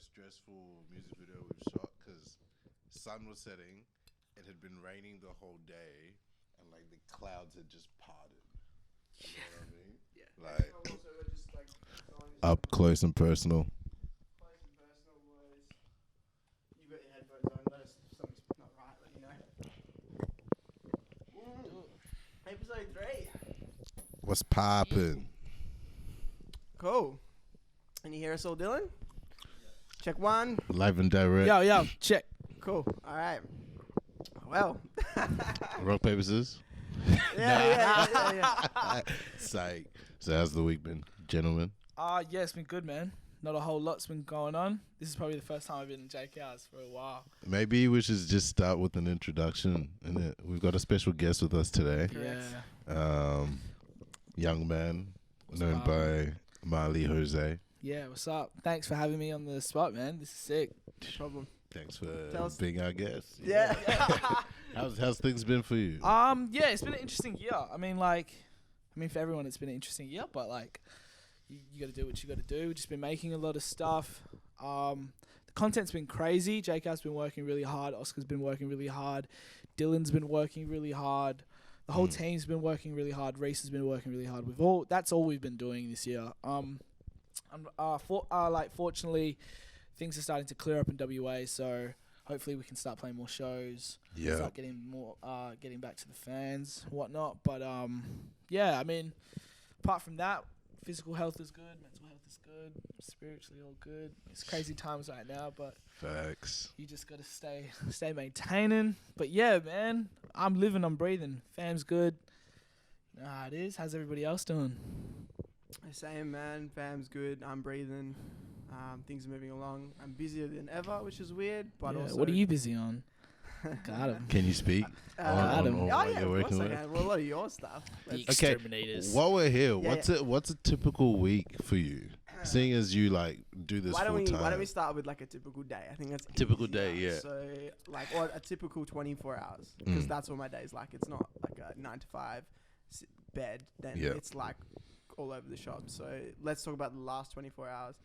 most stressful music video we've shot because sun was setting, it had been raining the whole day, and like the clouds had just parted. You know what I mean? Yeah. Like Also, we're just like up close and personal. close and personal was you got your headphones on. There's something's not right, let me know. Episode 3. What's poppin'? Cool. Can you hear us all, Dylan? Check 1. Live and direct. Yo, check. Cool. All right. Well. Rock, paper, scissors. Yeah. Psych. So how's the week been, gentlemen? Yeah, it's been good, man. Not a whole lot's been going on. This is probably the first time I've been in JKR's for a while. Maybe we should just start with an introduction. And we've got a special guest with us today. Yeah. Young man known up? by Marley Jose. Yeah, what's up? Thanks for having me on the spot, man. This is sick. No problem. Thanks for Tell us- being our guest. Yeah. How's things been for you? Yeah, it's been an interesting year. I mean, for everyone, it's been an interesting year, but like, you got to do what you got to do. We've just been making a lot of stuff. The content's been crazy. JK's been working really hard. Oscar's been working really hard. Dylan's been working really hard. The whole team's been working really hard. Reese has been working really hard. That's all we've been doing this year. Fortunately, things are starting to clear up in WA, so hopefully we can start playing more shows. Yeah. Start getting more, getting back to the fans, whatnot. But yeah, I mean, apart from that, physical health is good, mental health is good, spiritually all good. It's crazy times right now, but Facts. you just gotta stay maintaining. But yeah, man, I'm living, I'm breathing. Fam's good. You know how it is. How's everybody else doing? Same, man. Fam's good. I'm breathing. Things are moving along. I'm busier than ever, which is weird. But Yeah, also, what are you busy on? Got him. Can you speak? Got him. on Oh what yeah, you're of course working I with? can. Well, a lot of your stuff. The Let's- Okay, exterminators. while we're here, Yeah, what's a typical week for you? Seeing as you like do this Why full don't time. we start with like a typical day? I think that's Typical easier. day, yeah. So like, or a typical 24 hours, because that's what my day's like. It's not like a 9 to 5 bed. Then Yeah. it's like all over the shop. So let's talk about the last 24 hours.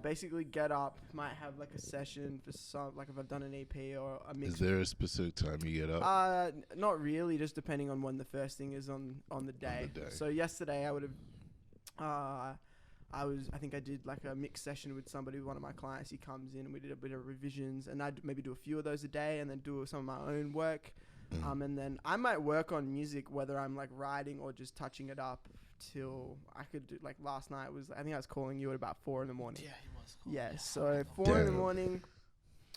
Basically get up, might have like a session for some, like if I've done an EP or a mix. Is there a specific time you get up? Not really, just depending on when the first thing is on the day. day. So yesterday I would have, I think I did like a mix session with somebody, one of my clients. He comes in and we did a bit of revisions, and I'd maybe do a few of those a day and then do some of my own work. And then I might work on music, whether I'm like writing or just touching it up till I could do, like last night was, I think I was calling you at about 4 in the morning. Yeah, he was. Yeah, so 4 in the Damn. morning,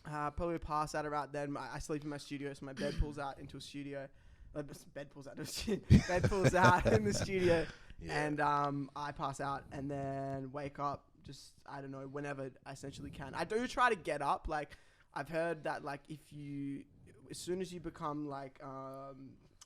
probably pass out about then. I sleep in my studio, so my bed pulls out into a studio. Bed pulls out into a studio. Bed pulls out in the studio, Yeah. and I pass out and then wake up. Just I don't know, whenever I essentially can. I do try to get up. Like I've heard that like as soon as you become like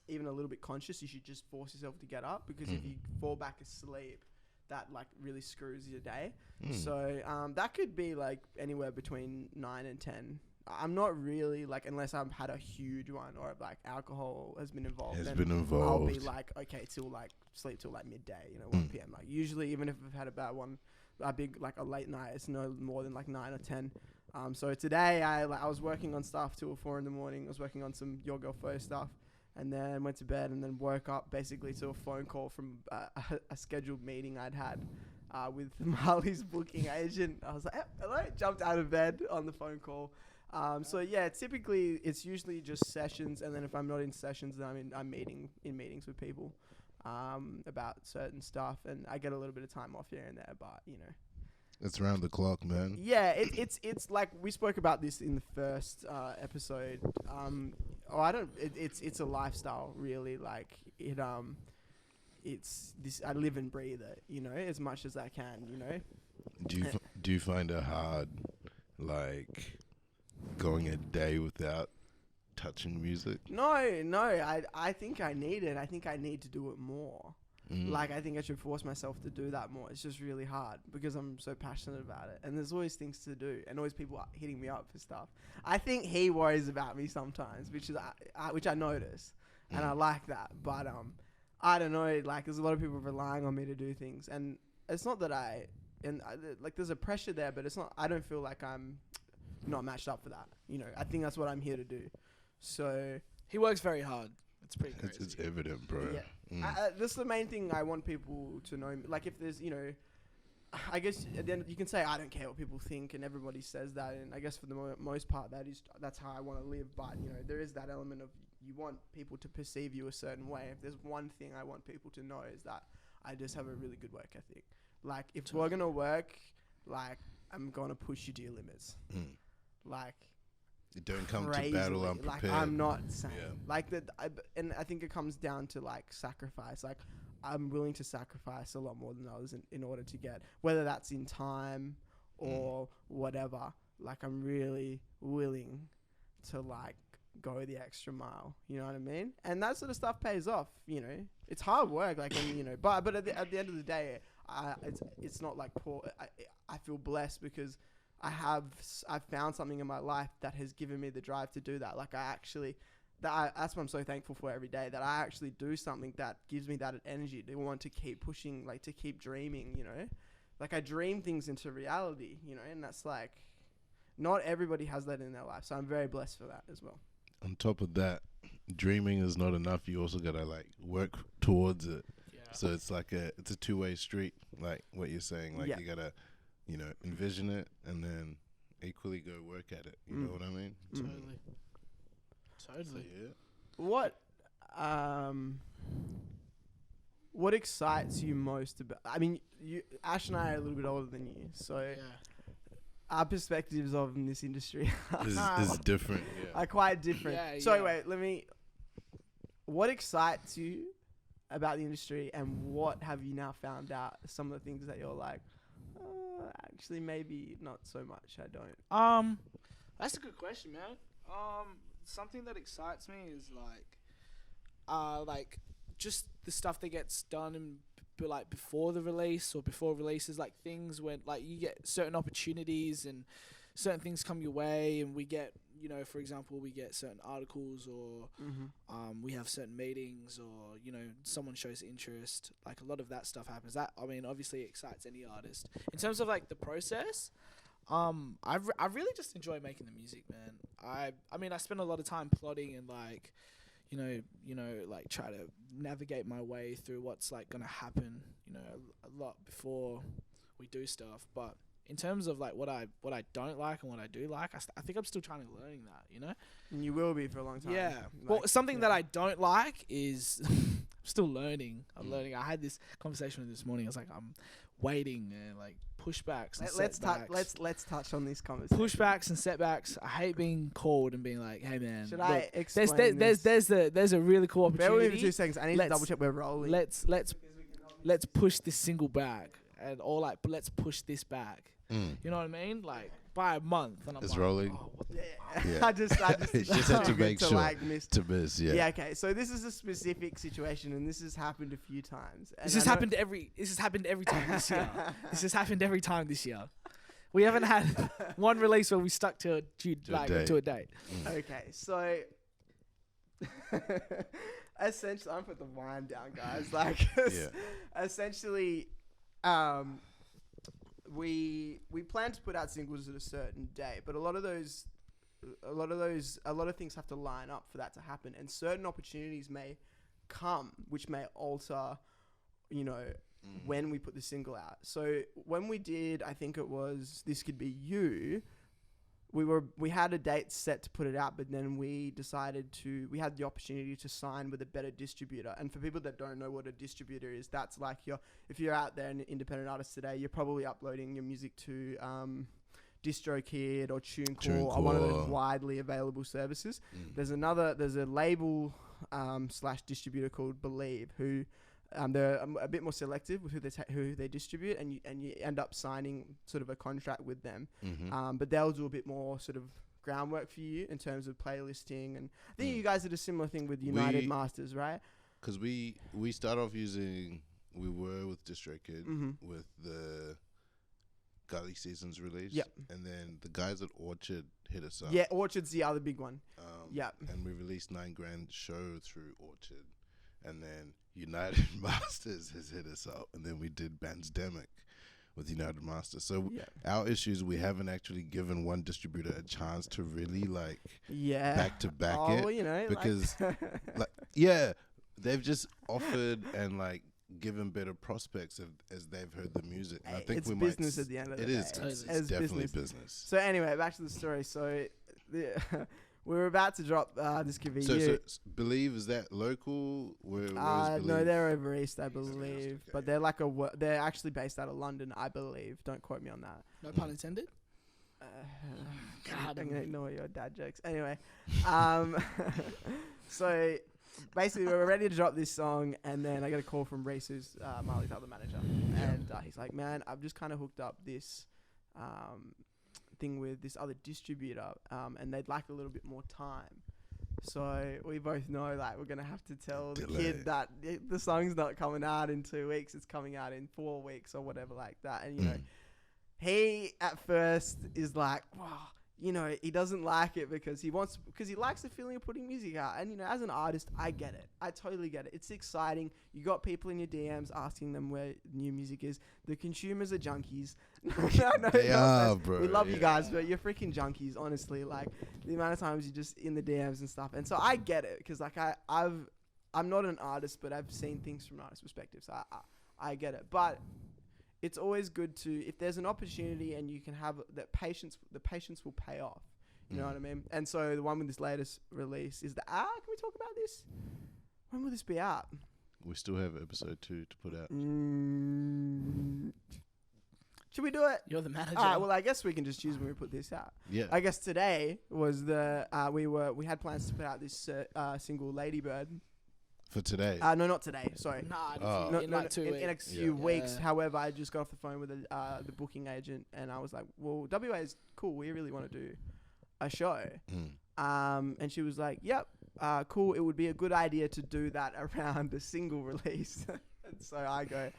even a little bit conscious, you should just force yourself to get up, because if you fall back asleep, that like really screws your day. So that could be like anywhere between 9 and 10. I'm not really like, unless I've had a huge one or like alcohol has been involved. Has then been I'll be involved. like, okay, till like sleep till like midday, 1 p.m. Like usually, even if I've had a bad one, a big like a late night, it's no more than like 9 or 10. So today I was working on stuff till 4 in the morning. I was working on some Your Girl First stuff, and then went to bed, and then woke up basically to a phone call from a scheduled meeting I'd had with Marley's booking agent. I was like, hello, jumped out of bed on the phone call. So yeah, typically it's usually just sessions, and then if I'm not in sessions, then I'm in meetings with people about certain stuff, and I get a little bit of time off here and there, but It's round the clock, man. yeah, it's like we spoke about this in the first episode. It's a lifestyle, really. Like it's this. I live and breathe it, as much as I can, Do you find it hard, like going a day without touching music? No, I think I need it. I think I need to do it more. Like, I think I should force myself to do that more. It's just really hard because I'm so passionate about it. And there's always things to do and always people hitting me up for stuff. I think he worries about me sometimes, which I notice. And I like that. But I don't know. Like, there's a lot of people relying on me to do things. And it's not that I and like there's a pressure there, but it's not. I don't feel like I'm not matched up for that. You know, I think that's what I'm here to do. So He works very hard. It's pretty crazy. It's evident, bro. yeah, that's the main thing I want people to know. Like if there's, you know, I guess at the end you can say I don't care what people think, and everybody says that, and I guess for the most part that's how I want to live. But you know, there is that element of you want people to perceive you a certain way. If there's one thing I want people to know is that I just have a really good work ethic. Like if we're gonna work, like I'm gonna push you to your limits. Like you don't come to crazily, battle unprepared. like I'm not saying like that, and I think it comes down to like sacrifice. Like I'm willing to sacrifice a lot more than others in order to get, whether that's in time or whatever. Like I'm really willing to like go the extra mile. You know what I mean? And that sort of stuff pays off. You know, it's hard work. Like, and you know, but at the end of the day, it's not like poor. I feel blessed because I've found something in my life that has given me the drive to do that. Like that's what I'm so thankful for every day, that I actually do something that gives me that energy to want to keep pushing, like to keep dreaming, you know, like I dream things into reality, you know, and that's like, not everybody has that in their life. So I'm very blessed for that as well. On top of that, dreaming is not enough. You also gotta like work towards it. Yeah. So it's like it's a two-way street, like what you're saying. Like you gotta, you know, envision it and then equally go work at it. You know what I mean? Totally. So, yeah. What excites you most about? I mean, Ash and I are a little bit older than you, so our perspectives of this industry is different. Yeah. Are quite different. So wait, what excites you about the industry, and what have you now found out? Some of the things that you're like, actually, maybe not so much. I don't. That's a good question, man. Something that excites me is like just the stuff that gets done and like before the release or before releases, like things when like you get certain opportunities and certain things come your way, and we get, you know, for example, we get certain articles or we have certain meetings, or, you know, someone shows interest. Like a lot of that stuff happens. That, I mean, obviously excites any artist. In terms of like the process, I really just enjoy making the music, man. I mean, I spend a lot of time plotting and like, you know, like try to navigate my way through what's like gonna happen, you know, a lot before we do stuff. But in terms of like what I don't like and what I do like, I think I'm still trying to learn that, you know. And you will be for a long time. Yeah. Like, well, something that I don't like is I'm still learning. I'm learning. I had this conversation with this morning. I was like, I'm waiting and like pushbacks and setbacks. Let's touch on this conversation. Pushbacks and setbacks. I hate being called and being like, "Hey man, should look, I explain there's a really cool opportunity." Bear with me for 2 seconds. I need to double check we're rolling. Let's push this single back, and or like let's push this back. You know what I mean? Like by a month, and I'm it's like, rolling. Oh, what the Yeah. I just have to make sure like to miss. Yeah. Yeah. Okay. So this is a specific situation, and this has happened a few times. This has happened every time this year. This has happened every time this year. We haven't had one release where we stuck to a date. Okay. So essentially, I'm put the wine down, guys. Like, essentially, we plan to put out singles at a certain day, but a lot of things have to line up for that to happen, and certain opportunities may come which may alter, you know, when we put the single out. So when we did, I think it was This Could Be You, we had a date set to put it out, but then we had the opportunity to sign with a better distributor. And for people that don't know what a distributor is, that's like if you're out there an independent artist today, you're probably uploading your music to DistroKid or TuneCore or one of those widely available services. There's a label / distributor called Believe, who they're a bit more selective with who they distribute, and you end up signing sort of a contract with them. But they'll do a bit more sort of groundwork for you in terms of playlisting, and I think you guys did a similar thing with United Masters, right? Because we start off we were with DistroKid with the Gully Seasons release, and then the guys at Orchard hit us up. Yeah, Orchard's the other big one. And we released 9 Grand show through Orchard, and then United Masters has hit us up, and then we did Bandsdemic, with United Master. So Yeah. our issues, we haven't actually given one distributor a chance to really like Yeah. back to back Oh, it, well, you know, because like they've just offered and like given better prospects as they've heard the music. And I think it's we business might. at the end of the It day. is. It's definitely business. So anyway, back to the story. So we were about to drop this could be So you. Believe, is that local? Where's No, Believe? they're over east, I believe, okay. but they're like they're actually based out of London, I believe. Don't quote me on that. No pun intended. I'm gonna ignore your dad jokes. Anyway, so basically we were ready to drop this song, and then I got a call from Reese, who's Marley's other manager, and he's like, "Man, I've just kind of hooked up this thing with this other distributor, and they'd like a little bit more time." So we both know like we're gonna have to tell the kid that the song's not coming out in 2 weeks; it's coming out in 4 weeks or whatever like that, and you know. He at first is like, wow, you know, he doesn't like it because he likes the feeling of putting music out. And, you know, as an artist, I get it. I totally get it. It's exciting. You got people in your DMs asking them where new music is. The consumers are junkies. No, they are, bro. We love you guys, but you're freaking junkies, honestly. Like, the amount of times you're just in the DMs and stuff. And so I get it because, like, I'm not an artist, but I've seen things from an artist's perspective. So I get it. But it's always good to, if there's an opportunity and you can have that patience, the patience will pay off. You know what I mean? And so the one with this latest release is can we talk about this? When will this be out? We still have episode 2 to put out. Should we do it? You're the manager. Well, I guess we can just choose when we put this out. Yeah. I guess today was we had plans to put out this single Ladybird. For today. No, not today. Sorry. In like 2 weeks. In a few weeks. However, I just got off the phone with the booking agent, and I was like, "Well, WA is cool. We really want to do a show." And she was like, "Yep, cool. It would be a good idea to do that around a single release." And so I go,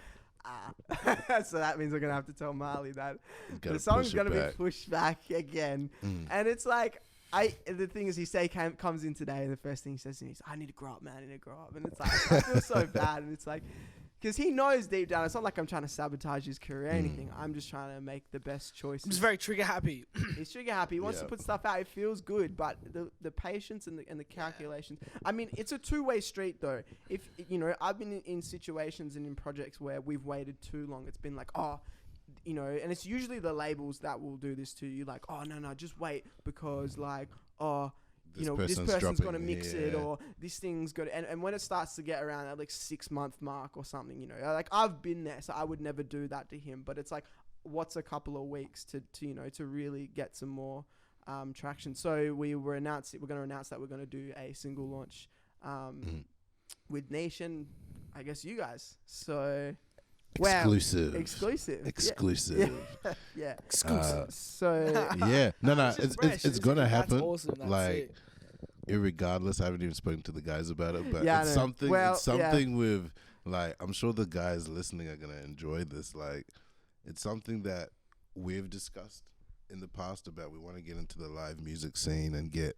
so that means we're gonna have to tell Marley that the song's gonna be pushed back again. And it's like. The thing is, comes in today, and the first thing he says to me is, "I need to grow up, man. I need to grow up." And it's like, I feel so bad. And it's like, because he knows deep down, it's not like I'm trying to sabotage his career or anything. I'm just trying to make the best choices. I'm just very trigger happy. He's trigger happy. He wants to put stuff out. It feels good, but the patience and the calculations. I mean, it's a two-way street, though. If you know, I've been in situations and in projects where we've waited too long. It's been like, you know, and it's usually the labels that will do this to you, like, "Oh, no, just wait, because, like, this person's going to mix it, or this thing's going to..." And when it starts to get around that, like, 6-month mark or something, you know, like, I've been there, so I would never do that to him, but it's like, what's a couple of weeks to you know, to really get some more traction. So we're going to announce that we're going to do a single launch with Nation, I guess you guys. So... Exclusive. Wow. Exclusive. Yeah. Exclusive. So yeah. No. It's gonna happen. That's awesome. That's like, irregardless, I haven't even spoken to the guys about it, but Yeah, it's I know. something. Well, it's something with, like, I'm sure the guys listening are gonna enjoy this. Like, it's something that we've discussed in the past about. We want to get into the live music scene and get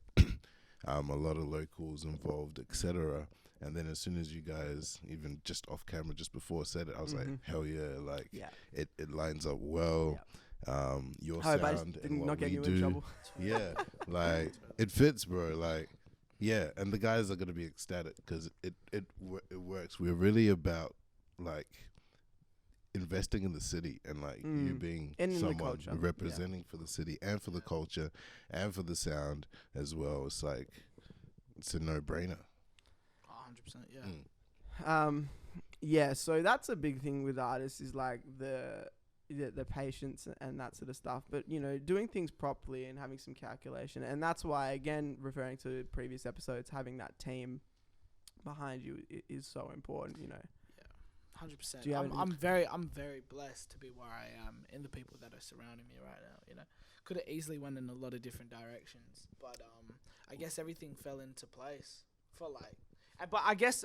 a lot of locals involved, etc. And then as soon as you guys, even just off camera, just before said it, I was like, hell yeah, like, it lines up well. Your sound and what we do. Yeah, like, it fits, bro. Like, yeah, and the guys are going to be ecstatic because it works. We're really about, like, investing in the city and, like, you being someone representing for the city and for the culture and for the sound as well. It's like, it's a no-brainer. 100%, yeah. So that's a big thing with artists, is like the patience and that sort of stuff. But, you know, doing things properly and having some calculation, and that's why, again, referring to previous episodes, having that team behind you is so important. You know. Yeah, 100%. I'm very blessed to be where I am, and the people that are surrounding me right now. You know, could have easily went in a lot of different directions, but I guess everything fell into place for, like. But I guess,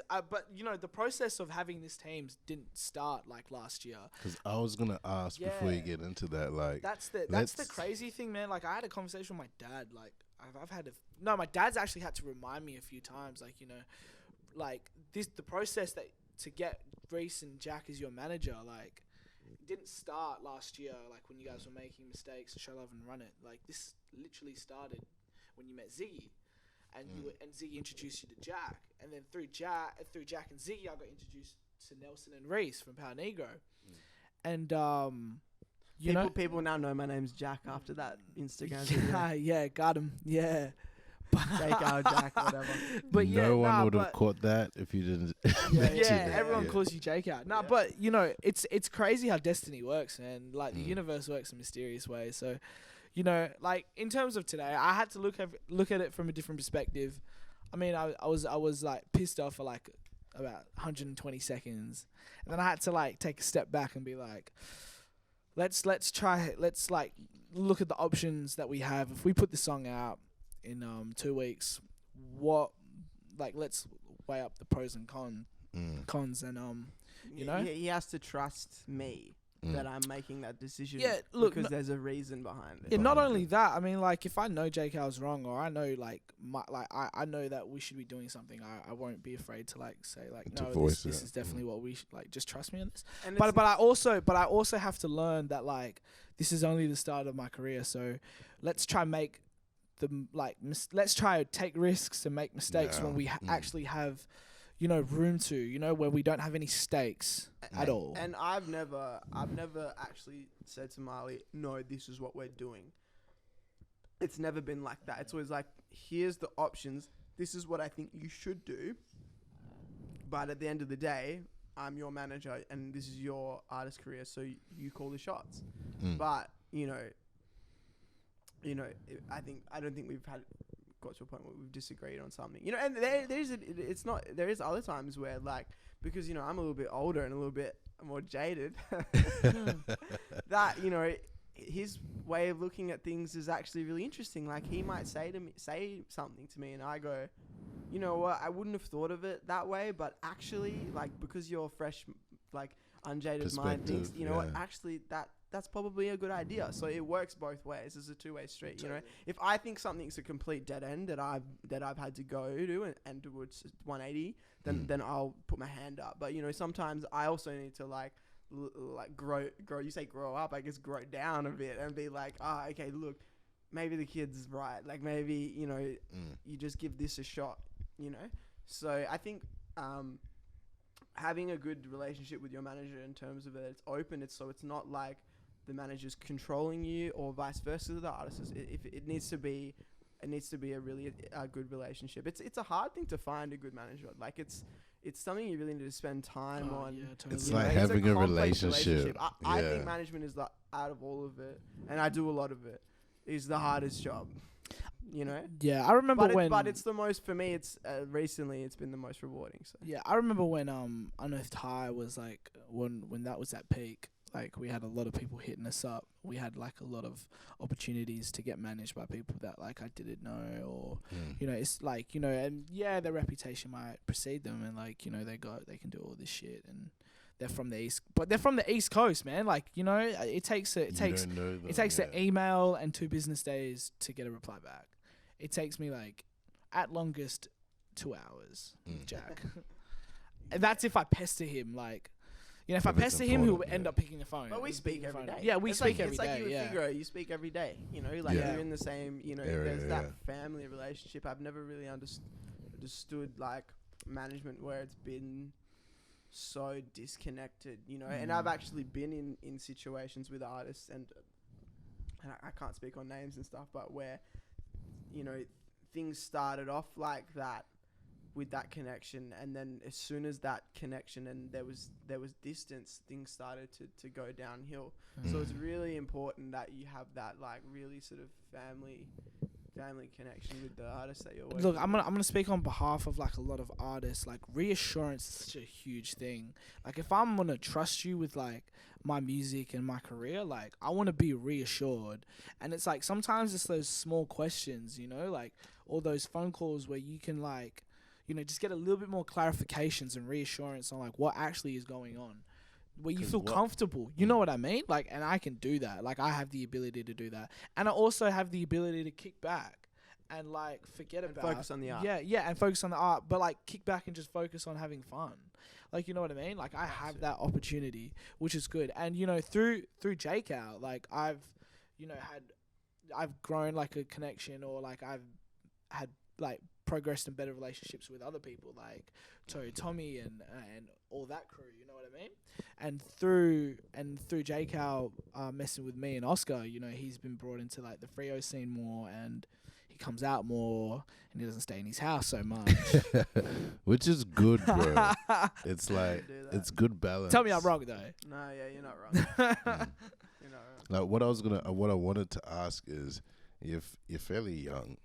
you know, the process of having this team didn't start like last year. Because I was gonna ask before you get into that, like, that's the crazy thing, man. Like, I had a conversation with my dad. Like, my dad's actually had to remind me a few times, like, you know, like the process that to get Reese and Jack as your manager, like, it didn't start last year, like when you guys were making mistakes to show love and run it. Like this literally started when you met Ziggy, and and Ziggy introduced you to Jack, and then through Jack and Ziggy, I got introduced to Nelson and Reese from Power Negro, and people now know my name's Jack after that Instagram video. Yeah, got him, yeah. Jack, whatever. But no one would have caught that if you didn't. Everyone calls you Jake out. But it's crazy how destiny works, man. Like the universe works in mysterious ways. So, like in terms of today, I had to look at it from a different perspective. I mean, I was like pissed off for like about 120 seconds, and then I had to like take a step back and be like, let's like look at the options that we have. If we put the song out in 2 weeks, let's weigh up the pros and cons, and he has to trust me that I'm making that decision. Yeah, look, because there's a reason behind it. Yeah, not only that, I mean, like if I know Jake was wrong, or I know I know that we should be doing something, I won't be afraid to like say like no, this is definitely what we should, like, just trust me on this. And but I also have to learn that like this is only the start of my career, so let's try to take risks and make mistakes when we actually have room to, where we don't have any stakes at all. And I've never actually said to Marley, no, this is what we're doing. It's never been like that. It's always like, here's the options. This is what I think you should do. But at the end of the day, I'm your manager and this is your artist career, so you call the shots. But, I don't think we've got to a point where we've disagreed on something, and there is other times where, like, because I'm a little bit older and a little bit more jaded, that his way of looking at things is actually really interesting. Like, he might say something to me and I go, you know what, I wouldn't have thought of it that way, but actually, like, because you're fresh, like, unjaded mind thinks, what, actually that's probably a good idea. So it works both ways. It's a two-way street. Totally. If I think something's a complete dead end that I've had to go to and do a 180, then I'll put my hand up. But sometimes I also need to like grow. You say grow up, I guess grow down a bit and be like, okay, look, maybe the kid's right. Like maybe you just give this a shot. So I think having a good relationship with your manager in terms of it's open. It's not like the manager's controlling you or vice versa. The artist it needs to be a really good relationship. It's a hard thing to find a good manager. Like it's something you really need to spend time on. Yeah, totally. It's like having a relationship. I think management is out of all of it, and I do a lot of it, is the hardest job. Yeah, I remember but it's the most, for me, it's recently it's been the most rewarding. So. Yeah, I remember when Unearthed High was like when that was at peak. Like we had a lot of people hitting us up. We had like a lot of opportunities to get managed by people that like I didn't know, or it's like and their reputation might precede them, and like they can do all this shit, and they're from the East Coast, man. Like it takes an email and 2 business days to get a reply back. It takes me like at longest 2 hours, Jack. And that's if I pester him like. If I pester him, he'll end up picking the phone. But we speak every day. Yeah, we speak every day. It's like you and Figaro, you speak every day. You're in the same, there's that family relationship. I've never really understood like management where it's been so disconnected, and I've actually been in situations with artists and I can't speak on names and stuff, but where, things started off like that, with that connection, and then as soon as that connection and there was distance, things started to go downhill. So it's really important that you have that like really sort of family connection with the artist that you're working with. I'm gonna speak on behalf of like a lot of artists. Like reassurance is such a huge thing. Like if I'm gonna trust you with like my music and my career, like I want to be reassured. And it's like sometimes it's those small questions, like all those phone calls where you can like just get a little bit more clarifications and reassurance on like what actually is going on, where you feel comfortable. You know what I mean? Like, and I can do that. Like, I have the ability to do that, and I also have the ability to kick back and like forget And about focus on the art. Yeah, and focus on the art, but like kick back and just focus on having fun. Like, you know what I mean? Like, I have that opportunity, which is good. And you know, through JCal, like I've grown like a connection, or like I've had like progressed in better relationships with other people, like Tommy and all that crew. You know what I mean? And through JCal messing with me and Oscar, you know, he's been brought into like the Freo scene more, and he comes out more, and he doesn't stay in his house so much. Which is good, bro. It's like, it's good balance. Tell me I'm wrong though. No, yeah, you're not wrong. You're not wrong. Like what I wanted to ask is, if you're fairly young,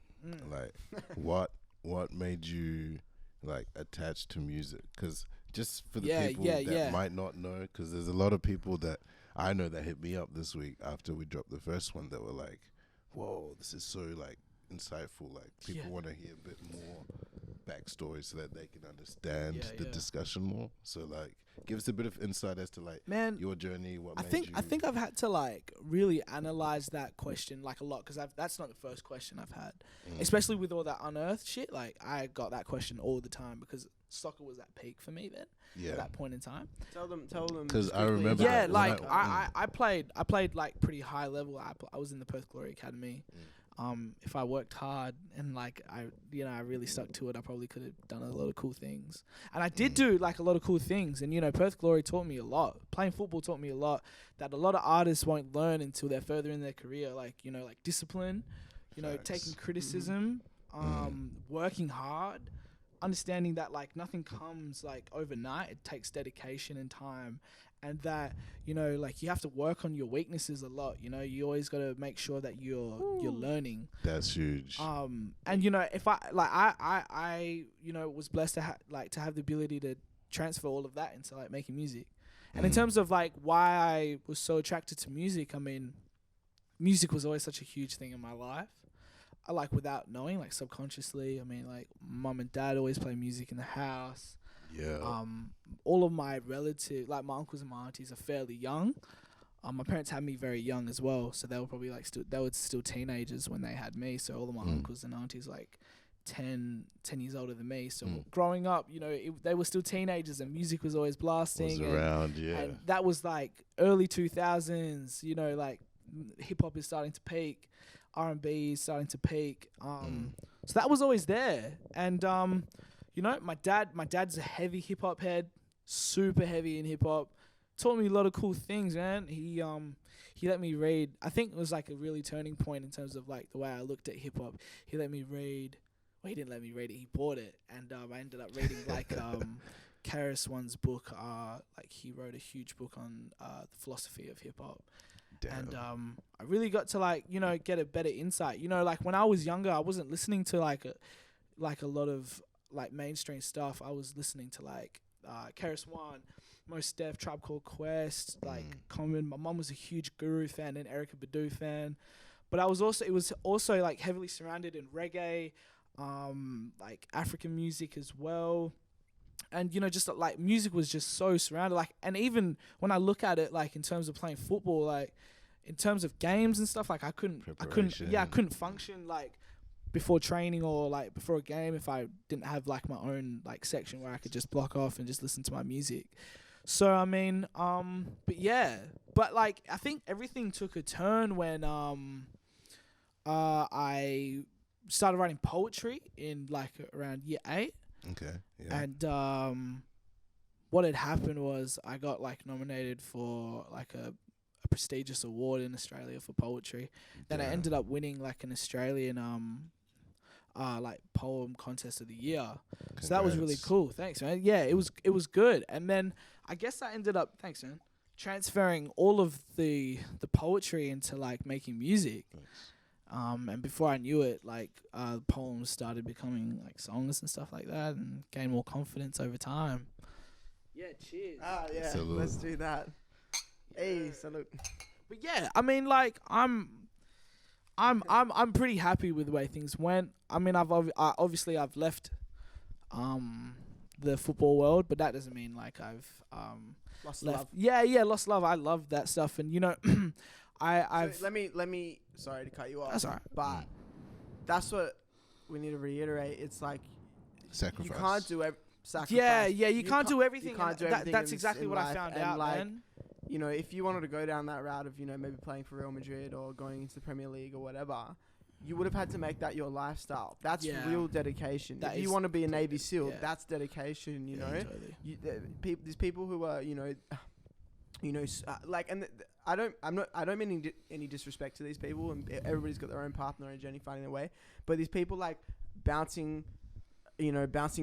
like what made you like attached to music? Because just for the people that might not know, because there's a lot of people that I know that hit me up this week after we dropped the first one that were like, whoa, this is so like insightful. Like people want to hear a bit more backstory so that they can understand the discussion more. So like, give us a bit of insight as to like, man, your journey. I think I've had to like really analyze that question like a lot, because that's not the first question I've had, especially with all that unearthed shit. Like I got that question all the time because soccer was at peak for me then. At that point in time. Tell them. Because I remember. Yeah, like I played like pretty high level. I was in the Perth Glory Academy. If I worked hard and like I really stuck to it, I probably could have done a lot of cool things. And I did do like a lot of cool things. And you know, Perth Glory taught me a lot. Playing football taught me a lot that a lot of artists won't learn until they're further in their career. Like, you know, like discipline, you know, taking criticism, working hard, understanding that like nothing comes like overnight. It takes dedication and time. And that, you know, like you have to work on your weaknesses a lot. You know, you always got to make sure that you're learning. That's huge. And you know, if I you know, was blessed to have the ability to transfer all of that into like making music. And in terms of like why I was so attracted to music, I mean, music was always such a huge thing in my life. I like without knowing, like subconsciously. I mean, like mum and dad always play music in the house. Yeah. All of my relatives, like my uncles and my aunties, are fairly young. My parents had me very young as well, so they were probably like they were still teenagers when they had me. So all of my uncles and aunties like 10 years older than me. So growing up, you know, they were still teenagers, and music was always blasting. And that was like early 2000s. You know, like hip hop is starting to peak, R&B is starting to peak. So that was always there, and you know, my dad's a heavy hip hop head, super heavy in hip hop. Taught me a lot of cool things, man. He let me read. I think it was like a really turning point in terms of like the way I looked at hip hop. He let me read. Well, he didn't let me read it. He bought it, and I ended up reading like Karis One's book. Like he wrote a huge book on the philosophy of hip hop. And I really got to like, you know, get a better insight. You know, like when I was younger, I wasn't listening to like a lot of like mainstream stuff. I was listening to like Karis One, Mos Def, Tribe Called Quest, like Common. My mum was a huge Guru fan and Erykah Badu fan, but it was also like heavily surrounded in reggae, like African music as well. And you know, just like music was just so surrounded. Like, and even when I look at it, like in terms of playing football, like in terms of games and stuff, like I couldn't function like before training or like before a game if I didn't have like my own like section where I could just block off and just listen to my music. So I mean, but like I think everything took a turn when I started writing poetry in like around year 8. Okay. Yeah. And what had happened was I got like nominated for like a prestigious award in Australia for poetry. Then I ended up winning like an Australian like poem contest of the year. Congrats. So that was really cool. Thanks, man. Yeah, it was good. And then I guess I ended up transferring all of the poetry into like making music. Nice. And before I knew it, like poems started becoming like songs and stuff like that, and gained more confidence over time. Yeah, cheers. Yeah. Salute. Let's do that. Hey, salute. But yeah, I mean, like I'm pretty happy with the way things went. I mean, I've left the football world, but that doesn't mean like I've lost left. love. Yeah, lost love. I love that stuff, and you know, I've let me. Sorry to cut you off. That's alright. But that's what we need to reiterate. It's like Sacrifice. you can't do sacrifice. Yeah, you can't do everything. You can't do and everything. that's exactly what I life. found And out, like, man. You know, if you wanted to go down that route of, you know, maybe playing for Real Madrid or going into the Premier League or whatever, you would have had to make that your lifestyle. That's real dedication. That if you want to be a Navy SEAL, that's dedication, you know. Totally. These people who are, you know, like, and I don't mean any disrespect to these people, and everybody's got their own path and their own journey, finding their way. But these people like bouncing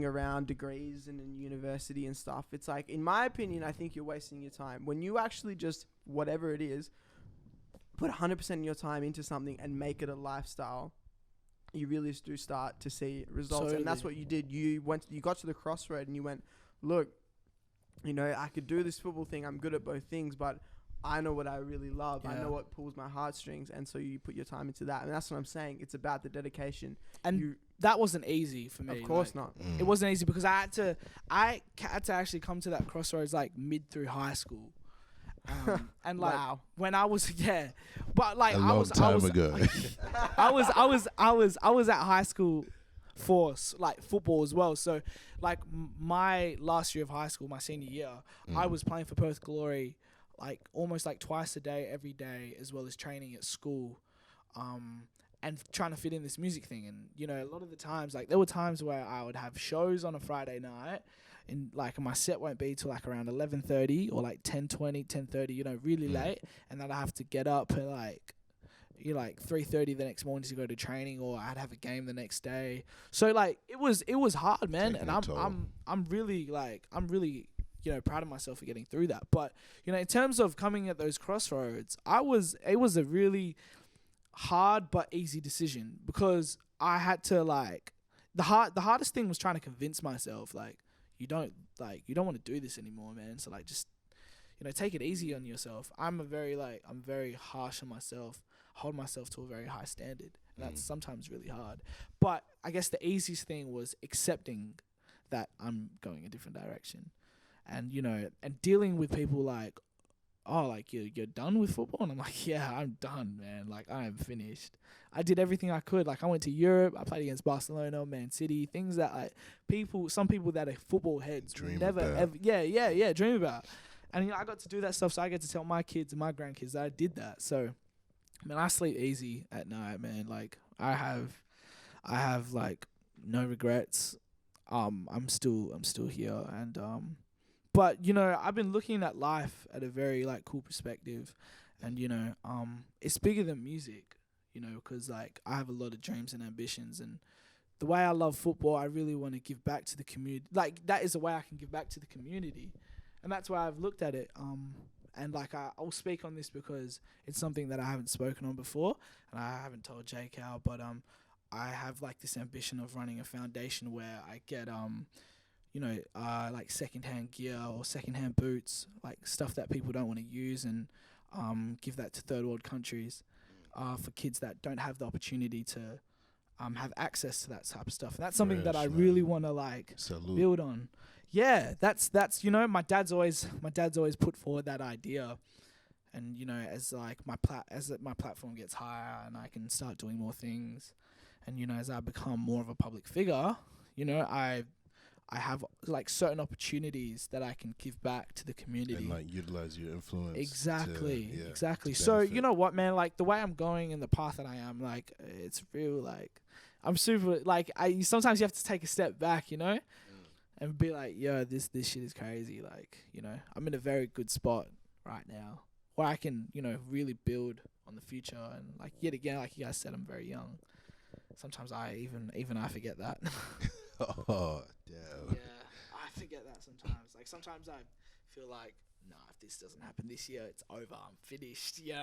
around degrees and in university and stuff. It's like, in my opinion, I think you're wasting your time. When you actually just, whatever it is, put 100% of your time into something and make it a lifestyle, you really do start to see results. Totally. And that's what you did. You got to the crossroad and you went, look, you know, I could do this football thing. I'm good at both things, but I know what I really love. I know what pulls my heartstrings. And so you put your time into that. And that's what I'm saying. It's about the dedication. And that wasn't easy for me. Of course not. It wasn't easy because I had to actually come to that crossroads like mid through high school. And like when I was but like I was ago. I was at high school for like football as well. So like my last year of high school, my senior year, I was playing for Perth Glory like almost like twice a day, every day, as well as training at school. And trying to fit in this music thing. And, you know, a lot of the times, like, there were times where I would have shows on a Friday night, and, like, my set won't be till, like, around 11:30 or, like, 10:20, 10:30, you know, really late. And then I have to get up at, like, 3:30 the next morning to go to training, or I'd have a game the next day. So, like, it was hard, man. And I'm really, you know, proud of myself for getting through that. But, you know, in terms of coming at those crossroads, it was a really hard but easy decision, because I had to like the hardest thing was trying to convince myself like you don't want to do this anymore, man. So like, just, you know, take it easy on yourself. I'm very harsh on myself, hold myself to a very high standard, and that's sometimes really hard. But I guess the easiest thing was accepting that I'm going a different direction, and, you know, and dealing with people like, oh, like, you're done with football? And I'm like, yeah, I'm done, man. Like, I am finished. I did everything I could. Like, I went to Europe. I played against Barcelona, Man City, things that, like, some people that are football heads dream about. Dream about. And, you know, I got to do that stuff, so I get to tell my kids and my grandkids that I did that. So, man, I sleep easy at night, man. Like, I have like, no regrets. I'm still here, and, but, you know, I've been looking at life at a very, like, cool perspective. And, you know, it's bigger than music, you know, because, like, I have a lot of dreams and ambitions. And the way I love football, I really want to give back to the community. Like, that is a way I can give back to the community. And that's why I've looked at it. And, like, I'll speak on this because it's something that I haven't spoken on before. And I haven't told Jake how, but I have, like, this ambition of running a foundation where I get you know, like secondhand gear or secondhand boots, like stuff that people don't want to use, and give that to third world countries for kids that don't have the opportunity to have access to that type of stuff. And that's something that I really want to like build on. Yeah, that's you know, my dad's always put forward that idea, and, you know, as like my platform gets higher and I can start doing more things, and, you know, as I become more of a public figure, you know, I have like certain opportunities that I can give back to the community and like utilize your influence. Exactly. So, you know what, man, like the way I'm going and the path that I am, like, it's real, like I'm super, like, sometimes you have to take a step back, you know, and be like, yo, this shit is crazy. Like, you know, I'm in a very good spot right now where I can, you know, really build on the future. And like, yet again, like you guys said, I'm very young. Sometimes I forget that. Oh, damn. Yeah, I forget that sometimes. Like, sometimes I feel like, nah, if this doesn't happen this year, it's over. I'm finished. Yo,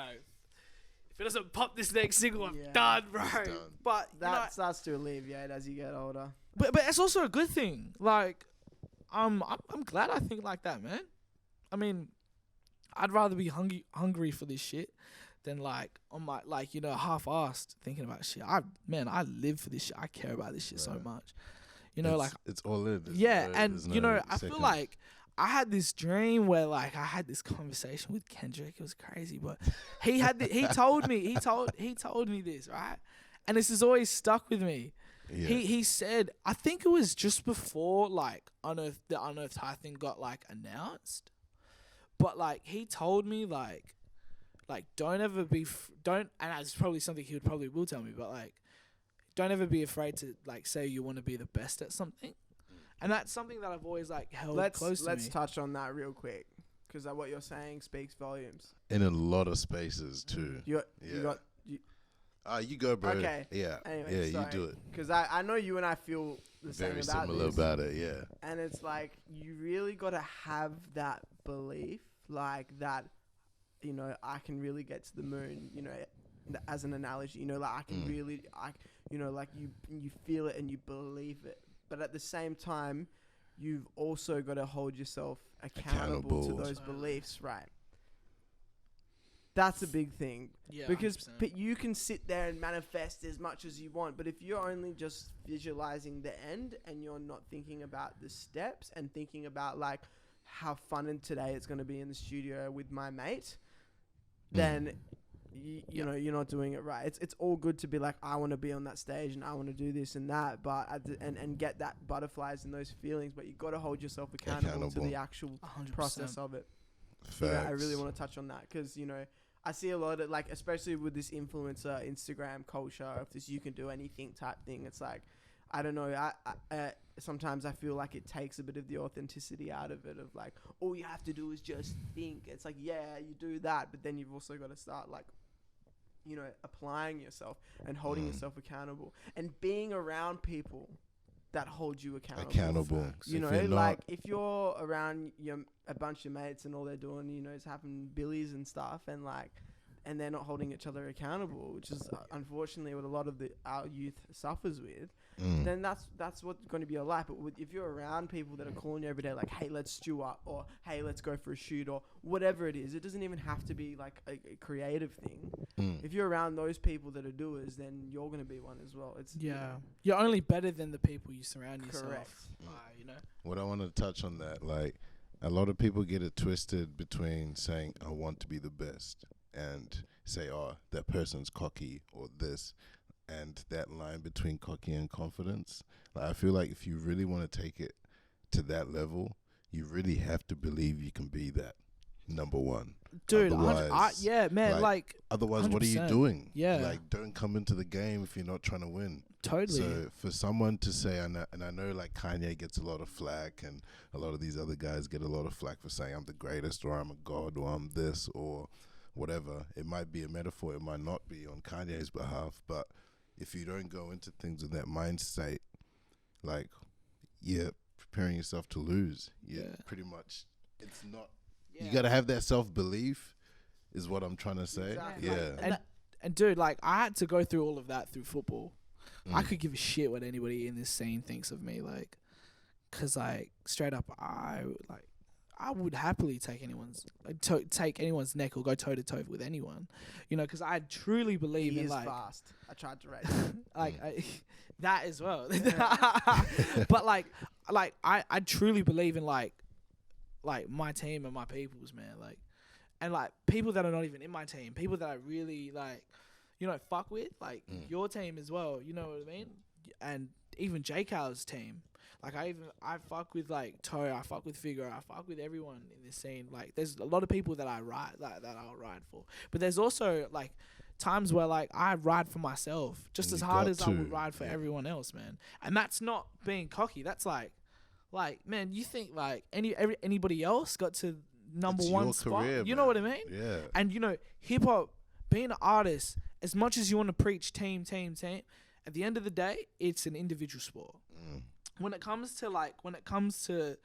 if it doesn't pop this next single, I'm done, bro. Done. But that starts to alleviate as you get older. But it's also a good thing. Like, I'm glad I think like that, man. I mean, I'd rather be hungry for this shit than like on my, like, you know, half-assed thinking about shit. I live for this shit. I care about this shit so much. You know, it's all in. And you know, I feel like I had this dream where like I had this conversation with Kendrick. It was crazy, but he told me this, right? And this has always stuck with me. Yeah. He said, I think it was just before like the Unearthed High thing got like announced, but like he told me like don't ever be don't, and that's probably something he will tell me, but like don't ever be afraid to like say you want to be the best at something, and that's something that I've always like held close to me. Let's touch on that real quick, because what you're saying speaks volumes. In a lot of spaces too. You go, bro. Okay. Yeah. Anyway, you do it. Because I know you and I feel the Very same about similar this. about it, yeah. And it's like, you really got to have that belief, like that, you know, I can really get to the moon, you know, as an analogy, you know, like I can really, you know, like you feel it and you believe it. But at the same time, you've also got to hold yourself accountable to those beliefs, right? That's a big thing. Yeah, because 100%. you can sit there and manifest as much as you want, but if you're only just visualizing the end and you're not thinking about the steps and thinking about like how fun and today it's going to be in the studio with my mate, then you know, you're not doing it right. It's all good to be like, I want to be on that stage and I want to do this and that, but and get that butterflies and those feelings, but you got to hold yourself accountable to the actual 100%. process of it. Facts. Yeah, I really want to touch on that because, you know, I see a lot of like, especially with this influencer Instagram culture of this you can do anything type thing. It's like, I don't know. I sometimes I feel like it takes a bit of the authenticity out of it. Of like, all you have to do is just think. It's like, yeah, you do that, but then you've also got to start like, you know, applying yourself and holding yourself accountable and being around people that hold you accountable. You know, like if you're around a bunch of mates and all they're doing, you know, is having billies and stuff, and like, and they're not holding each other accountable, which is unfortunately what a lot of our youth suffers with. Then that's what's going to be your life. But if you're around people that are calling you every day, like, hey, let's stew up, or hey, let's go for a shoot, or whatever it is, it doesn't even have to be like a creative thing. If you're around those people that are doers, then you're going to be one as well. It's You're only better than the people you surround yourself. Correct. You know. What I want to touch on that, like, a lot of people get it twisted between saying I want to be the best and say, oh, that person's cocky or this, and that line between cocky and confidence. Like, I feel like if you really want to take it to that level, you really have to believe you can be that number one. Dude, otherwise, like otherwise 100%. What are you doing? Yeah. Like, don't come into the game if you're not trying to win. Totally. So for someone to say, and I know like Kanye gets a lot of flack, and a lot of these other guys get a lot of flack for saying I'm the greatest, or I'm a god, or I'm this, or whatever. It might be a metaphor, it might not be on Kanye's behalf, but if you don't go into things with that mindset, like, you're preparing yourself to lose. Pretty much, it's not. You gotta have that self-belief, is what I'm trying to say. Exactly. Yeah. And dude, like, I had to go through all of that through football. I could give a shit what anybody in this scene thinks of me, like, cause like straight up, I would happily take anyone's neck or go toe to toe with anyone, you know, cause I truly believe he in is like fast. I tried to race him. like that as well, but like I truly believe in like my team and my peoples, man, like, and like people that are not even in my team, people that I really like, you know, fuck with, like your team as well, you know what I mean? And even J Cal's team, like I fuck with like Toe, I fuck with Figure, I fuck with everyone in this scene. Like there's a lot of people that I ride that I'll ride for, but there's also like times where like I ride for myself just as hard as I would ride for everyone else, man. And that's not being cocky. That's like man, you think like anybody else got to number one spot? Career, you know what I mean? Yeah. And you know, hip hop, being an artist, as much as you want to preach team, at the end of the day, it's an individual sport. When it comes to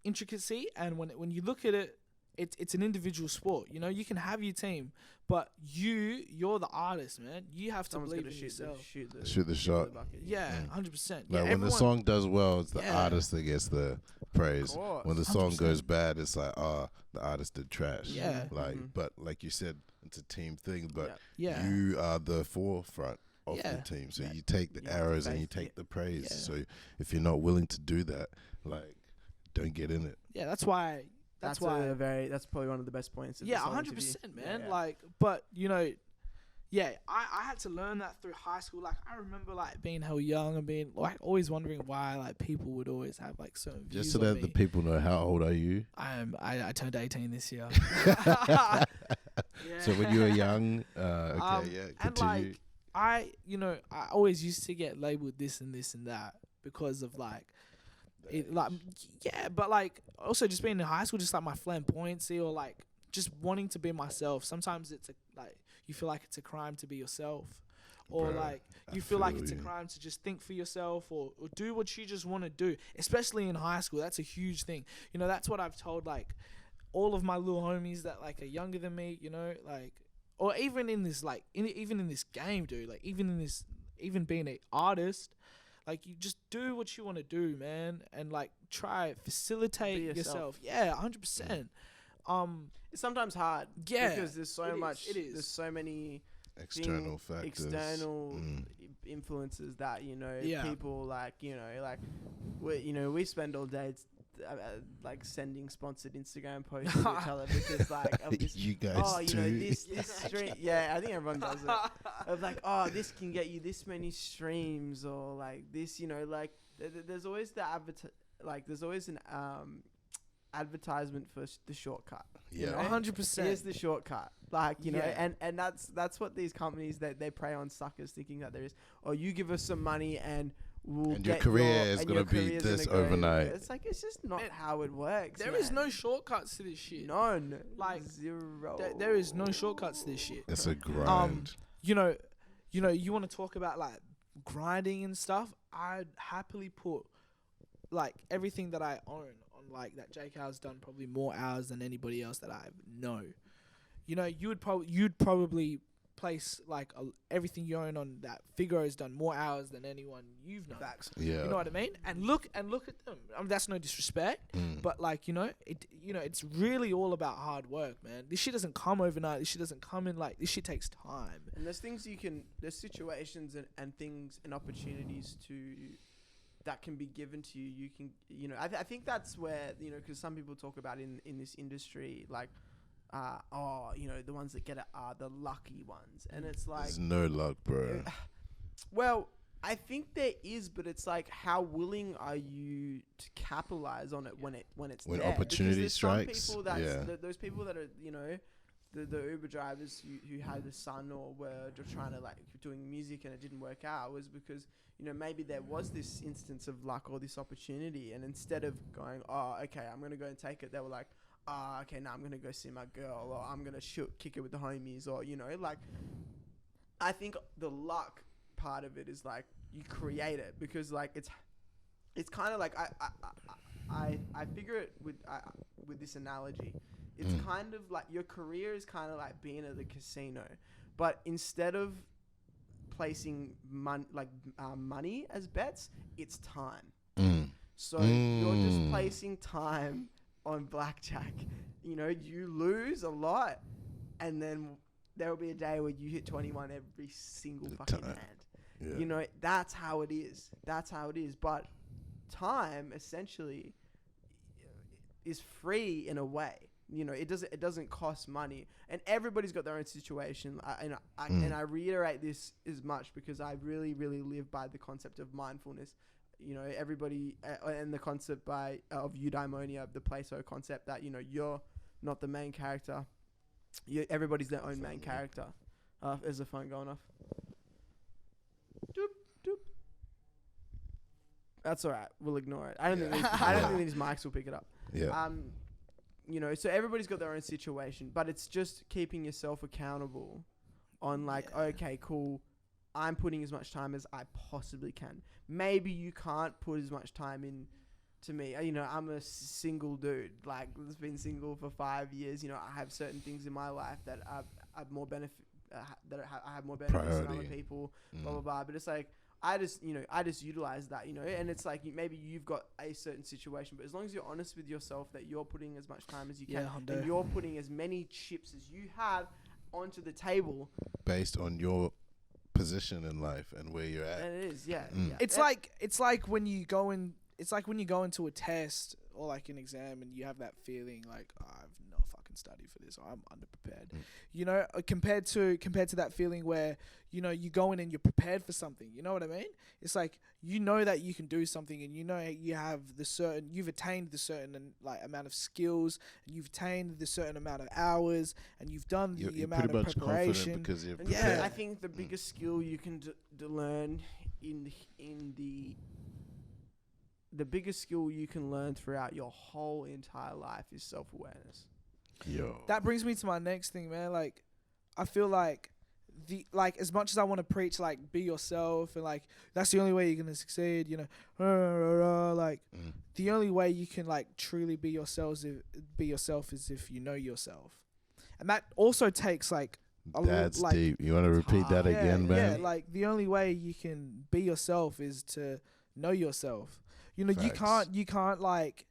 intricacy, and when you look at it, it's an individual sport. You know, you can have your team, but you're the artist, man. You have to believe in yourself. Shoot the shot. Yeah, 100%. Like Yeah, when the song does well, it's the artist that gets the praise. When the song 100%. goes bad, it's like, the artist did trash. Yeah. Like, but like you said, it's a team thing. But Yeah. you are the forefront of the team, so you take the arrows and you take the praise. Yeah. So if you're not willing to do that, like, don't get in it. Yeah, that's why. That's probably one of the best points. Of Yeah, this whole 100%, interview. man. Yeah. Like, but you know, I had to learn that through high school. Like, I remember, like, being hell young and being, like, always wondering why, like, people would always have, like, certain views Just so on that me. the people know, how old are you? I turned 18 this year. So when you were young, And, continue. like, I always used to get labeled this and this and that because of, like, but, like, also just being in high school, just, like, my flamboyancy or, like, just wanting to be myself. Sometimes it's, like, you feel like it's a crime to be yourself. Or, Bro, like, you feel like it's a crime to just think for yourself or do what you just want to do. Especially in high school. That's a huge thing. You know, that's what I've told, like, all of my little homies that, like, are younger than me, you know, like, or even in this, like, even in this game, dude, like, even being an artist, like, you just do what you want to do, man, and, like, try facilitate yourself. Yeah, 100%. It's sometimes hard. Yeah, because there's so much. It is. There's so many External factors. external influences that people like we spend all day like sending sponsored Instagram posts to each other because like of this, you guys too. this stream, I think everyone does it. Of like, this can get you this many streams, or like this, like there's always there's always an advertisement for the shortcut. Yeah, 100%. Here's the shortcut, like and that's what these companies they prey on suckers, thinking that there is. Oh, you give us some money and we'll and get your career is gonna be this overnight. It's like it's just not how it works. There is no shortcuts to this shit. None. Like, zero. There is no shortcuts to this shit. It's a grind. You want to talk about like grinding and stuff. I'd happily put like everything that I own on like that Jake has done probably more hours than anybody else that I know. You know, you'd probably place like everything you own on that Figaro has done more hours than anyone you've known. Facts. Yeah, You know what I mean? And look at them. I mean, that's no disrespect, but like it's really all about hard work, man. This shit doesn't come overnight. This shit doesn't come in like this shit takes time. And there's there's situations and things and opportunities that can be given to you. You can, I think that's where, because some people talk about in this industry, like, the ones that get it are the lucky ones. And it's like, there's no luck, bro. Well, I think there is, but it's like, how willing are you to capitalize on it when it's When there? opportunity Because strikes, some people those people that are, the Uber drivers who had a son or were just trying to like doing music and it didn't work out was because, maybe there was this instance of luck or this opportunity, and instead of going, oh, okay, I'm going to go and take it, they were like, okay, now I'm going to go see my girl, or I'm going to kick it with the homies, or, like, I think the luck part of it is like, you create it, because like, it's kind of like, I figure it with this analogy. It's kind of like your career is kind of like being at the casino, but instead of placing money as bets, it's time. So you're just placing time on blackjack. You lose a lot, and then there will be a day where you hit 21 every single fucking hand. Yeah. That's how it is. But time essentially is free in a way. It doesn't cost money, and everybody's got their own situation. And I reiterate this as much because I really, really live by the concept of mindfulness. Everybody and the concept of eudaimonia, the Plato concept that you're not the main character. Everybody's their own main character. There's a phone going off. Doop doop. That's all right. We'll ignore it. I don't think these mics will pick it up. Yeah. So everybody's got their own situation, but it's just keeping yourself accountable on like, okay, cool, I'm putting as much time as I possibly can. Maybe you can't put as much time in to me. I'm a single dude, like, that's been single for 5 years. I have certain things in my life that I have more benefits than other people, blah, blah, blah. But it's like, I just utilize that, and it's like maybe you've got a certain situation, but as long as you're honest with yourself that you're putting as much time as you can, and you're putting as many chips as you have onto the table based on your position in life and where you're at. And it is, yeah. It's like when you go into a test or like an exam and you have that feeling like, I have no fucking fucking study for this, or I'm underprepared. You know, compared to that feeling where, you know, you go in and you're prepared for something. You know what I mean? It's like, you know that you can do something, and you know you've attained the certain like amount of skills, and you've attained the certain amount of hours, and you've done the amount of preparation. Because you're prepared. I think the biggest skill you can learn the biggest skill you can learn throughout your whole entire life is self-awareness. Yo. That brings me to my next thing, man. Like, I feel like as much as I want to preach, like, be yourself, and like that's the only way you're gonna succeed, you know, the only way you can like truly be yourself is if you know yourself, and that also takes like that's deep. You want to repeat that again, man? Yeah, like the only way you can be yourself is to know yourself. You know, Facts. you can't like,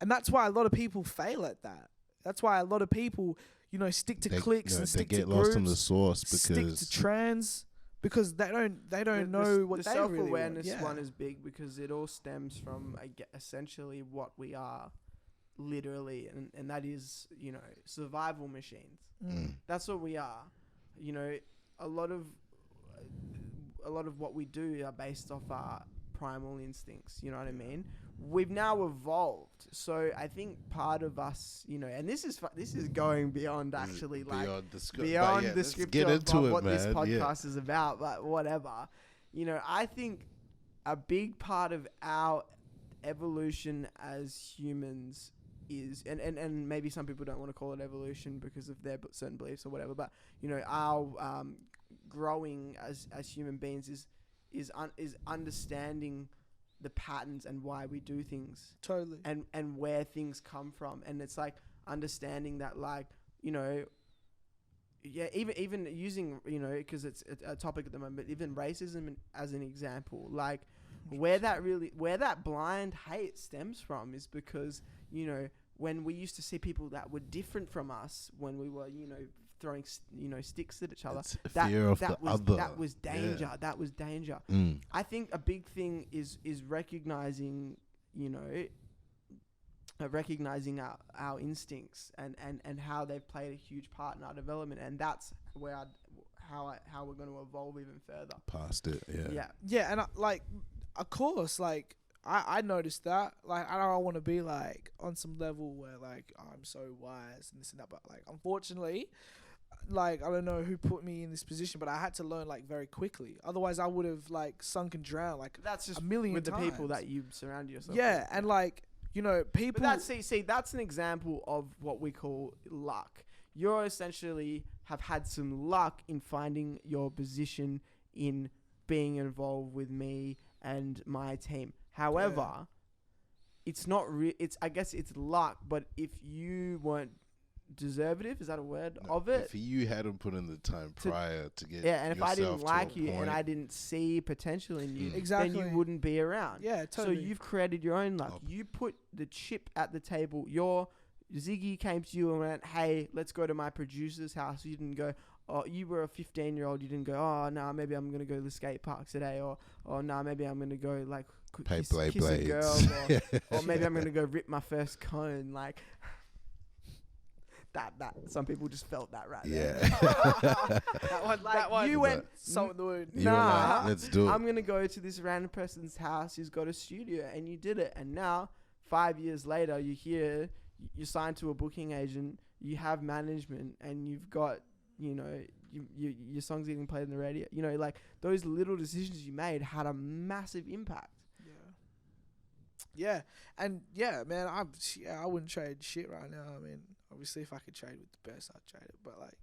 and that's why a lot of people fail at that. That's why a lot of people, you know, stick to clicks and stick to groups. They get lost on the source because stick to trends because they don't know what the they really want. The self-awareness one is big because it all stems from essentially what we are, literally, and that is, you know, survival machines. That's what we are. You know, a lot of what we do are based off our primal instincts. You know what I mean? We've now evolved, so I think part of us, you know, and this is going beyond actually beyond the script of what this podcast is about, but whatever. You know, I think a big part of our evolution as humans is, and maybe some people don't want to call it evolution because of their certain beliefs or whatever, but you know, our growing as human beings is understanding the patterns and why we do things, totally, and where things come from. And it's like understanding that, like, you know, even using, you know, because it's a topic at the moment, but even racism as an example, like where that blind hate stems from is because, you know, when we used to see people that were different from us, when we were, you know, throwing, you know, sticks at each other, that was danger. Yeah. That was danger. I think a big thing is recognizing, you know, recognizing our instincts and how they've played a huge part in our development, and that's where how we're going to evolve even further past it. Yeah, and of course, like I noticed that, like, I don't want to be like on some level where like I'm so wise and this and that, but like unfortunately, like, I don't know who put me in this position, but I had to learn like very quickly. Otherwise, I would have like sunk and drowned like that's just a million with times. The people that you surround yourself. Yeah, with. and like, you know, people. But that's an example of what we call luck. You essentially have had some luck in finding your position in being involved with me and my team. However, it's not. I guess it's luck. But if you weren't deservative, is that a word, of it? If you hadn't put in the time prior to get and if I didn't like you and I didn't see potential in you, then you wouldn't be around. Yeah, totally. So you've created your own luck. You put the chip at the table. Your Ziggy came to you and went, "Hey, let's go to my producer's house." You didn't go. Oh, you were a 15-year-old. You didn't go. Oh, no, maybe I'm gonna go to the skate park today, or no, maybe I'm gonna go like kiss a girl, or maybe I'm gonna go rip my first cone, like. That some people just felt that right there. that one you went salt in the wound. Nah, let's do it. I'm gonna go to this random person's house who's got a studio, and you did it. And now 5 years later, you're here, you're signed to a booking agent, you have management, and you've got, you know, your songs getting played on the radio. You know, like those little decisions you made had a massive impact. Yeah, and yeah, man, I wouldn't trade shit right now. I mean, obviously, if I could trade with the best, I'd trade it. But like,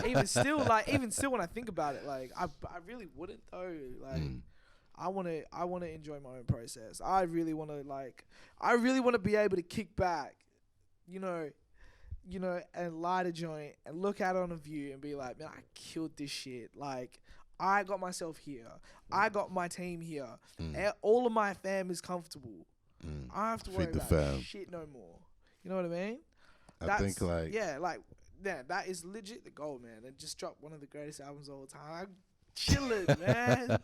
even still, when I think about it, like, I really wouldn't though. Like, I want to enjoy my own process. I really want to be able to kick back, you know, and light a joint and look out on a view and be like, man, I killed this shit. Like, I got myself here. I got my team here. All of my fam is comfortable. I don't have to worry about shit no more. You know what I mean? I think like... Yeah, like, yeah, that is legit the goal, man. And just drop one of the greatest albums of all time. I'm chilling, man.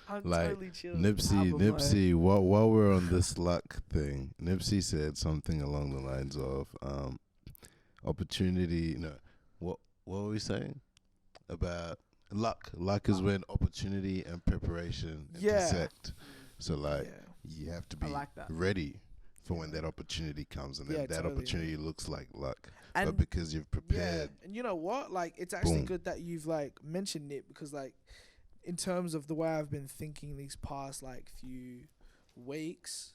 I'm like, totally chilling. Nipsey, while we're on this luck thing, Nipsey said something along the lines of, opportunity. What were we saying about luck? Luck is when opportunity and preparation intersect. So you have to be ready for when that opportunity comes, and then that opportunity looks like luck. And but because you've prepared. Yeah. And you know what? Like, it's actually good that you've like mentioned it, because like in terms of the way I've been thinking these past like few weeks,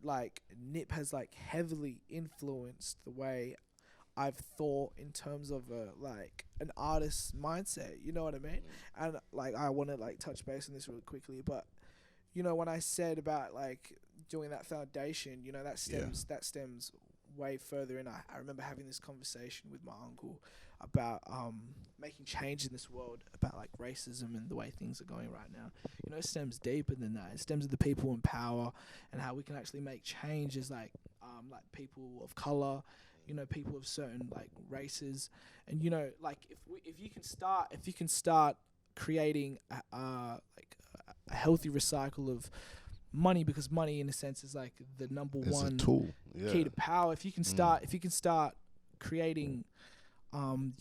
like Nip has like heavily influenced the way I've thought in terms of like an artist's mindset. You know what I mean? And like I want to like touch base on this really quickly, but you know, when I said about like doing that foundation, you know, that stems way further in. I remember having this conversation with my uncle about making change in this world, about like racism and the way things are going right now. You know, it stems deeper than that. It stems to the people in power and how we can actually make change as like people of color, you know, people of certain like races. And you know, like if you can start creating a healthy recycle of money, because money in a sense is like the number one tool. Key to power. If you can start creating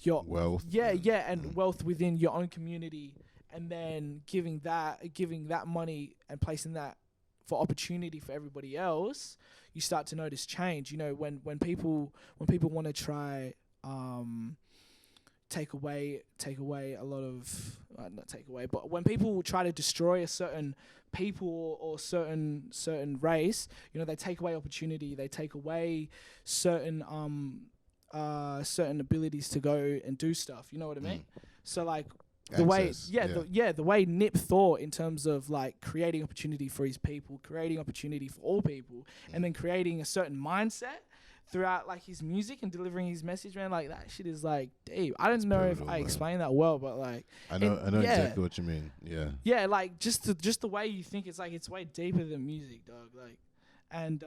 your wealth, and wealth within your own community, and then giving that money and placing that for opportunity for everybody else, you start to notice change. You know, when people want to try take away a lot of not take away, but when people try to destroy a certain people or certain race, you know, they take away opportunity, they take away certain abilities to go and do stuff. You know what I mean? So like the way Nip thought in terms of like creating opportunity for his people, creating opportunity for all people, and then creating a certain mindset throughout like his music and delivering his message, man, like that shit is like deep. I don't know if I explained that well, but like I know exactly what you mean. Yeah, like just the way you think, it's like it's way deeper than music, dog. Like, and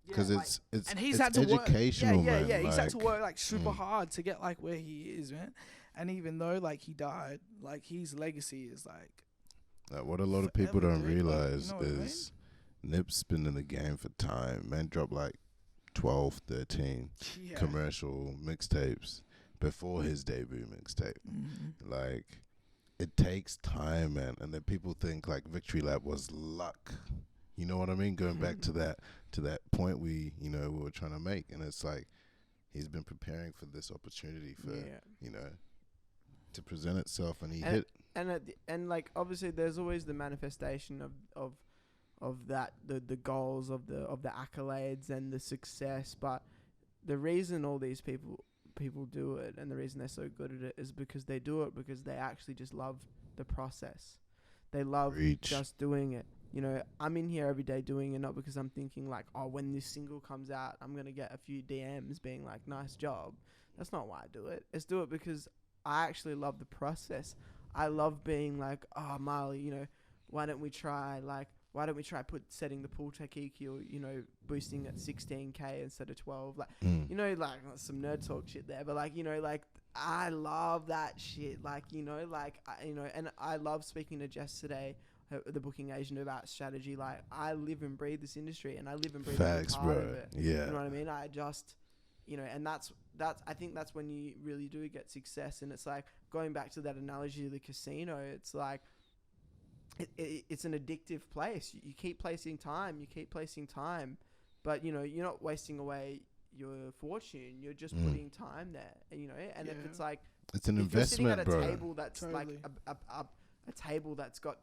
because it's and he's it's had to educational, work. man. He's had to work like super hard to get like where he is, man. And even though like he died, like his legacy is like what a lot of people don't realize is Nip's been in the game for time. Man dropped like 12, 13 commercial mixtapes before his debut mixtape. Like, it takes time, man. And then people think like Victory Lap was luck. You know what I mean? Going back to that point we were trying to make, and it's like he's been preparing for this opportunity for to present itself, and he hit. And like obviously there's always the manifestation of that, the goals of the accolades and the success, but the reason all these people do it, and the reason they're so good at it, is because they do it because they actually just love the process. They love just doing it. You know, I'm in here every day doing it, not because I'm thinking like, oh, when this single comes out, I'm going to get a few DMs being like, nice job. That's not why I do it. It's do it because I actually love the process. I love being like, oh, Marley, you know, why don't we try setting the pool technique, boosting at 16K instead of 12, like, you know, like some nerd talk shit there, but like, you know, like I love that shit, like, you know, like, and I love speaking to Jess today, the booking agent, about strategy. Like, I live and breathe this industry, and I live and breathe every part of it. Yeah. You know what I mean? I just, and that's, I think that's when you really do get success. And it's like, going back to that analogy of the casino, it's like, it's an addictive place. You keep placing time, but you're not wasting away your fortune. You're just putting time there, and if it's like, it's an investment, sitting at bro. a table that's like a table that's got,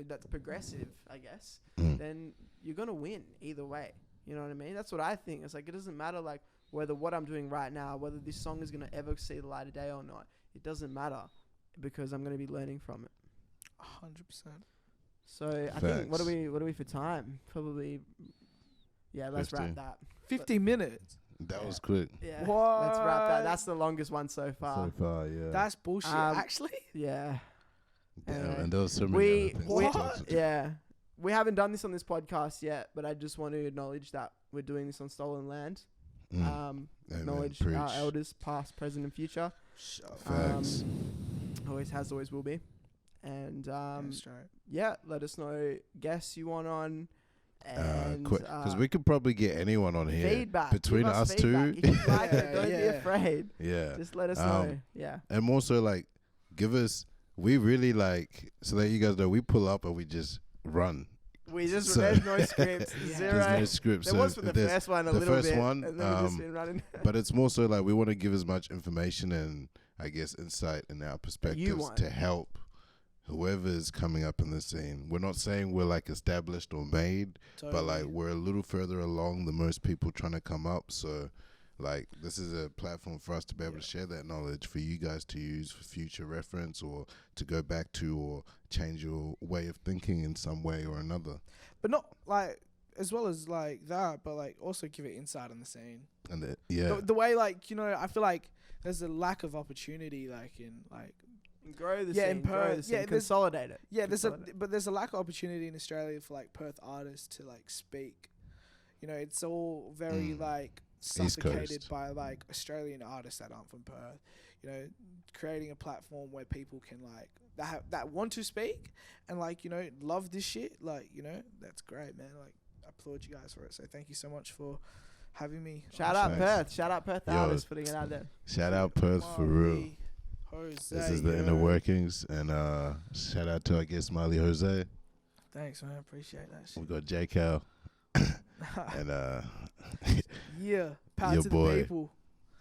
that's progressive, I guess, then you're gonna win either way. You know what I mean? That's what I think. It's like, it doesn't matter like whether what I'm doing right now, whether this song is gonna ever see the light of day or not. It doesn't matter, because I'm gonna be learning from it. 100%. So I think what are we for time? Probably, let's 50. wrap that. 50 minutes. That was quick. Yeah, what? Let's wrap that. That's the longest one so far. Yeah. That's bullshit. Actually. Yeah. Damn, and there was so many other things to talk to. Yeah, we haven't done this on this podcast yet, but I just want to acknowledge that we're doing this on stolen land. Acknowledge our elders, past, present, and future. Facts. Always has, always will be. And That's right. let us know guests you want on, And Because we could probably get anyone on here feedback between give us feedback. two. If you like it, don't be Yeah. afraid. Yeah. Just let us know. Yeah. And more so, like, give us. We really like, so that you guys know, we pull up and we just run. We just So- there's no script. Yeah. Zero. There's no script. There So was for the if there's- first one a the little first bit, one, and then we've just been running. but it's more so like we want to give as much information and I guess insight and our perspectives want. to help whoever is coming up in the scene. We're not saying we're like established or made, but like we're a little further along than most people trying to come up. So like this is a platform for us to be able to share that knowledge for you guys to use for future reference or to go back to or change your way of thinking in some way or another. but not like as well as like that, but like also give it insight on the scene. And The way like I feel like there's a lack of opportunity like in like Grow the Yeah, scene. in Grow Perth. the scene. Yeah, there's- Consolidate it. there's Consolidate. a lack of opportunity in Australia for like Perth artists to like speak. It's all very like suffocated Coast. by like Australian artists that aren't from Perth. Creating a platform where people can like that want to speak and like love this shit. Like that's great, man. Like I applaud you guys for it. So thank you so much for having me. Shout on out the show. Perth. Shout out Perth Yo. artists putting it out there. shout out Perth for real. Marley, Jose, This is the inner workings, and shout out to, I guess, Smiley Jose. Thanks, man. Appreciate that We shit. got J Cal and Yeah, power Your to boy. the people.